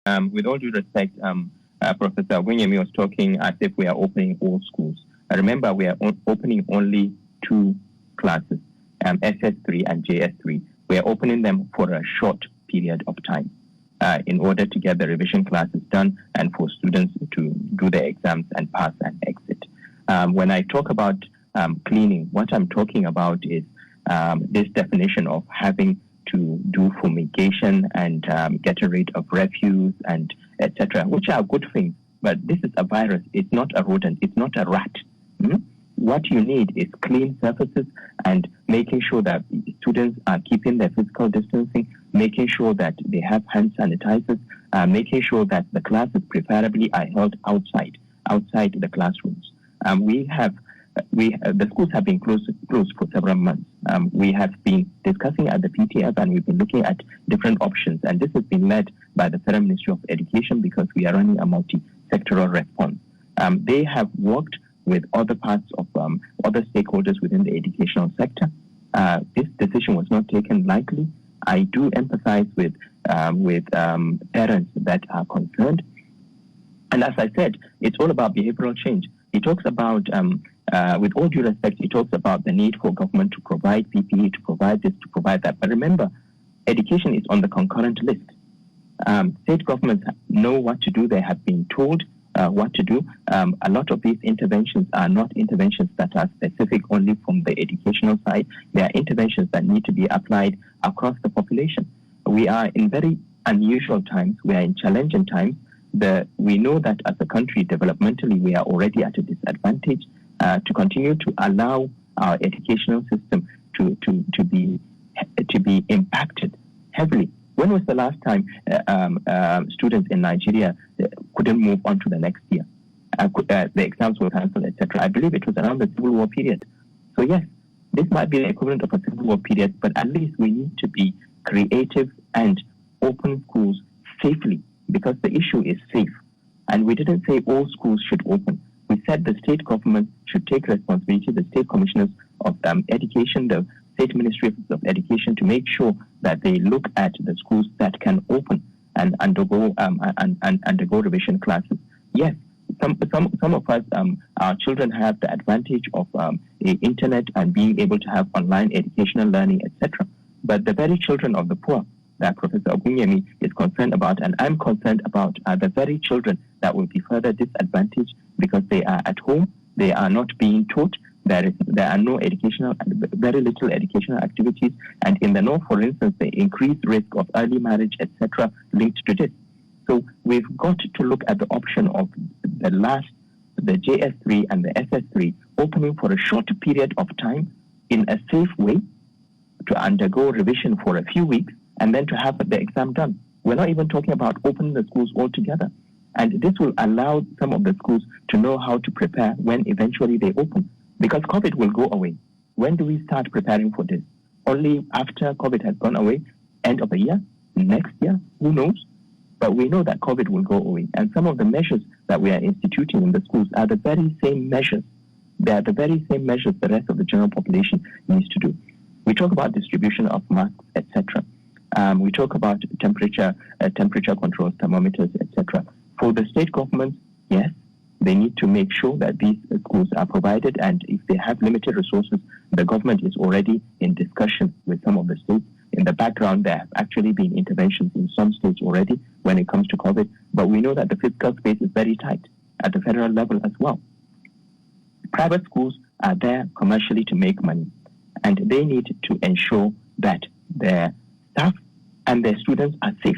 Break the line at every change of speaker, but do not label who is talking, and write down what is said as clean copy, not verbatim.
With all due respect, Professor Ogunyemi was talking as if we are opening all schools. Remember, we are opening only 2 classes, SS3 and JS3. We are opening them for a short period of time in order to get the revision classes done and for students to do their exams and pass and exit. When I talk about cleaning, what I'm talking about is this definition of having to do fumigation and getting rid of refuse and etc., which are good things. But this is a virus. It's not a rodent. It's not a rat. What you need is clean surfaces and making sure that students are keeping their physical distancing, making sure that they have hand sanitizers, making sure that the classes preferably are held outside the classrooms. The schools have been closed for several months. We have been discussing at the PTF and we've been looking at different options, and this has been led by the Federal Ministry of Education because we are running a multi-sectoral response. They have worked with other parts of other stakeholders within the educational sector. This decision was not taken lightly. I do empathize with parents that are concerned. And as I said, it's all about behavioral change. He talks about, with all due respect, he talks about the need for government to provide PPE, to provide this, to provide that. But remember, education is on the concurrent list. State governments know what to do. They have been told what to do. A lot of these interventions are not interventions that are specific only from the educational side. They are interventions that need to be applied across the population. We are in very unusual times. We are in challenging times. We know that as a country, developmentally, we are already at a disadvantage. To continue to allow our educational system to be impacted heavily. When was the last time students in Nigeria couldn't move on to the next year? The exams were cancelled, etc. I believe it was around the Civil War period. So yes, this might be the equivalent of a Civil War period, but at least we need to be creative and open schools safely, because the issue is safe. And we didn't say all schools should open. We said the state government should take responsibility, the state commissioners of education, the state ministry of education, to make sure that they look at the schools that can open and undergo revision classes. Yes, some of us, our children have the advantage of the internet and being able to have online educational learning, etc. But the very children of the poor that Professor Ogunyemi is concerned about, and I'm concerned about, are the very children that will be further disadvantaged because they are at home, they are not being taught, there are no very little educational activities, and in the north, for instance, the increased risk of early marriage, etc., linked to this. So we've got to look at the option of the JS3 and the SS3 opening for a short period of time in a safe way to undergo revision for a few weeks, and then to have the exam done. We're not even talking about opening the schools altogether. And this will allow some of the schools to know how to prepare when eventually they open. Because COVID will go away. When do we start preparing for this? Only after COVID has gone away? End of the year? Next year? Who knows? But we know that COVID will go away. And some of the measures that we are instituting in the schools are the very same measures. They are the very same measures the rest of the general population needs to do. We talk about distribution of masks, etc. We talk about temperature controls, thermometers, etc. For the state governments, yes, they need to make sure that these schools are provided, and if they have limited resources, the government is already in discussion with some of the states. In the background, there have actually been interventions in some states already when it comes to COVID, but we know that the fiscal space is very tight at the federal level as well. Private schools are there commercially to make money, and they need to ensure that their staff and their students are safe.